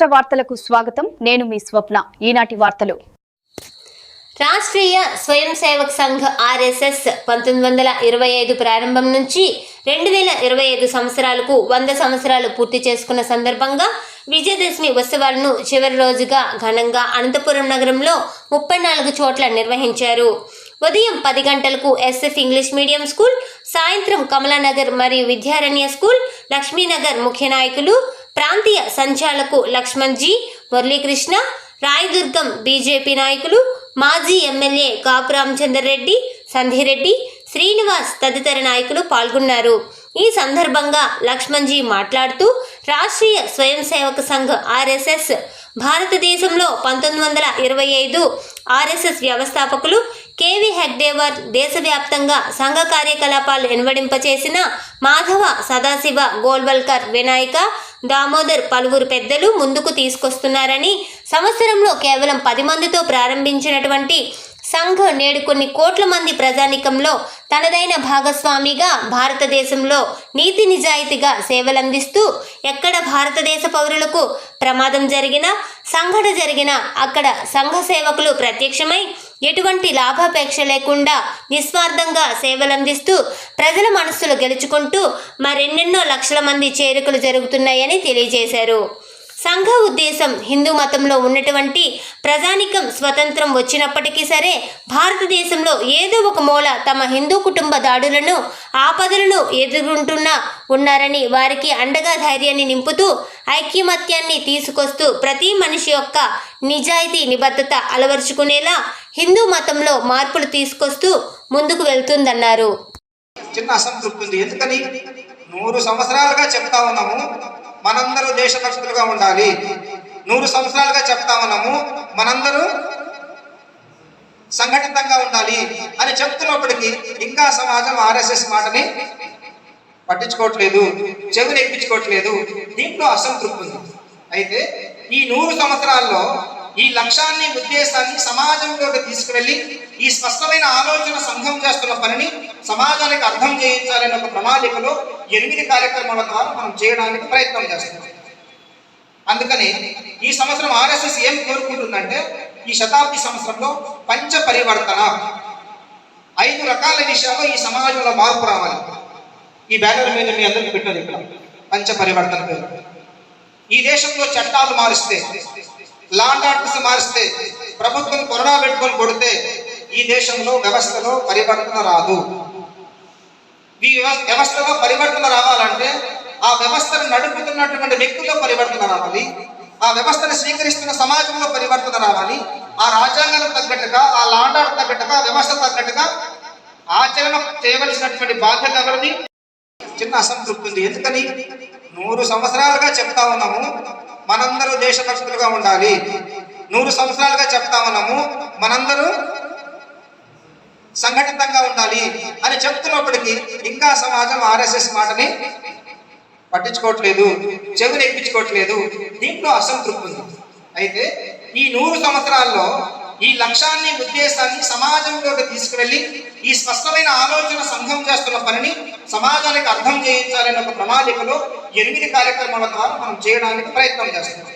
రాష్ట్ర వార్తలకు స్వాగతం. నేను మీ స్వప్న. ఈనాటి వార్తలు. రాష్ట్రీయ స్వయం సేవక్ సంఘ్ RSS 1925 ప్రారంభం నుంచి 2025 సంవత్సరాలకు 100 సంవత్సరాలు పూర్తి చేసుకున్న సందర్భంగా విజయదశమి ఉత్సవాలను చివరి రోజుగా ఘనంగా అనంతపురం నగరంలో 34 చోట్ల నిర్వహించారు. ఉదయం 10 గంటలకు SF ఇంగ్లీష్ మీడియం స్కూల్, సాయంత్రం కమలానగర్ మరియు విద్యారణ్య స్కూల్, లక్ష్మీనగర్ ముఖ్య నాయకులు, ప్రాంతీయ సంచాలకు లక్ష్మణ్జీ, మురళీకృష్ణ, రాయదుర్గం బీజేపీ నాయకులు, మాజీ ఎమ్మెల్యే కాపు రామచందర్ రెడ్డి, సంధిరెడ్డి, శ్రీనివాస్ తదితర నాయకులు పాల్గొన్నారు. ఈ సందర్భంగా లక్ష్మణ్జీ మాట్లాడుతూ రాష్ట్రీయ స్వయం సేవక సంఘ్ RSS భారతదేశంలో 1925 RSS వ్యవస్థాపకులు KV హెగ్డేవర్ దేశవ్యాప్తంగా సంఘ కార్యకలాపాలు ఎన్వడింపచేసిన మాధవ, సదాశివ, గోల్వల్కర్, వినాయక, దామోదర్ పలువురు పెద్దలు ముందుకు తీసుకొస్తున్నారని, సంవత్సరంలో కేవలం 10 మందితో ప్రారంభించినటువంటి సంఘ్ నేడు కొన్ని కోట్ల మంది ప్రజానికంలో తనదైన భాగస్వామిగా భారతదేశంలో నీతి నిజాయితీగా సేవలందిస్తూ ఎక్కడ భారతదేశ పౌరులకు ప్రమాదం జరిగినా, సంఘటన జరిగినా అక్కడ సంఘ సేవకులు ప్రత్యక్షమై ఎటువంటి లాభాపేక్ష లేకుండా నిస్వార్థంగా సేవలందిస్తూ ప్రజల మనస్సులు గెలుచుకుంటూ మరెన్నెన్నో లక్షల మంది చేరికలు జరుగుతున్నాయని తెలియజేశారు. సంఘ ఉద్దేశం హిందూ మతంలో ఉన్నటువంటి ప్రజానికం స్వతంత్రం వచ్చినప్పటికీ సరే భారతదేశంలో ఏదో ఒక మూల తమ హిందూ కుటుంబ దాడులను, ఆపదలను ఉన్నారని వారికి అండగా ధైర్యాన్ని నింపుతూ ఐక్యమత్యాన్ని తీసుకొస్తూ ప్రతి మనిషి యొక్క నిజాయితీ నిబద్ధత అలవరుచుకునేలా హిందూ మతంలో మార్పులు తీసుకొస్తూ ముందుకు వెళ్తుందన్నారు. చిన్న అసంతృప్తి ఉంది. ఎందుకని 100 సంవత్సరాలుగా చెప్తా ఉన్నాము మనందరూ దేశభక్తులుగా ఉండాలి, 100 సంవత్సరాలుగా చెప్తా ఉన్నాము మనందరూ సంఘటితంగా ఉండాలి అని చెప్తున్నప్పటికీ ఇంకా సమాజం RSS మాటని పట్టించుకోవట్లేదు, చెవిని ఎక్కించుకోవట్లేదు. దీంట్లో అసంతృప్తి ఉంది. అయితే ఈ 100 సంవత్సరాల్లో ఈ లక్ష్యాన్ని, ఉద్దేశాన్ని సమాజంలోకి తీసుకువెళ్ళి ఈ స్పష్టమైన ఆలోచన సంఘం చేస్తున్న పనిని సమాజానికి అర్థం చేయించాలనే ఒక ప్రణాళికలో 8 కార్యక్రమాల ద్వారా మనం చేయడానికి ప్రయత్నం చేస్తున్నాం. అందుకని ఈ సంవత్సరం RSS ఏం కోరుకుంటుందంటే ఈ శతాబ్ది సంవత్సరంలో పంచ పరివర్తన, 5 రకాల విషయాల్లో ఈ సమాజంలో మార్పు రావాలి. ఈ బ్యానర్ మీద మీ అందరికీ పెట్టారు ఇక్కడ పంచ పరివర్తన పేరు. ఈ దేశంలో చట్టాలు మారిస్తే, లాండ్ ఆర్డర్స్ మారిస్తే, ప్రభుత్వం కొరడా పెట్టుకొని కొడితే ఈ దేశంలో వ్యవస్థలో పరివర్తన రాదు. ఈ వ్యవస్థలో పరివర్తన రావాలంటే ఆ వ్యవస్థను నడుపుతున్నటువంటి వ్యక్తుల్లో పరివర్తన రావాలి, ఆ వ్యవస్థను స్వీకరిస్తున్న సమాజంలో పరివర్తన రావాలి. ఆ రాజ్యాంగానికి తగ్గట్టుగా, ఆ లాండ్ ఆర్డర్ తగ్గట్టుగా, వ్యవస్థ తగ్గట్టుగా ఆచరణ చేయవలసినటువంటి బాధ్యత ఎవరిది? చిన్న అసంతృప్తి ఉంది. ఎందుకని 100 సంవత్సరాలుగా చెప్తా ఉన్నాము మనందరూ దేశభక్తులుగా ఉండాలి, 100 సంవత్సరాలుగా చెప్తా ఉన్నాము మనందరూ సంఘటితంగా ఉండాలి అని చెప్తున్నప్పటికీ ఇంకా సమాజం RSS మాటని పట్టించుకోవట్లేదు, చెవిని ఎక్కించుకోవట్లేదు. దీంట్లో అసంతృప్తి ఉంది. అయితే ఈ 100 సంవత్సరాల్లో ఈ లక్ష్యాన్ని, ఉద్దేశాన్ని సమాజంలోకి తీసుకువెళ్ళి ఈ స్పష్టమైన ఆలోచన సంఘం చేస్తున్న పనిని సమాజానికి అర్థం చేయించాలనే ఒక ప్రణాళికలో 8 కార్యక్రమాల ద్వారా మనం చేయడానికి ప్రయత్నం చేస్తున్నాం.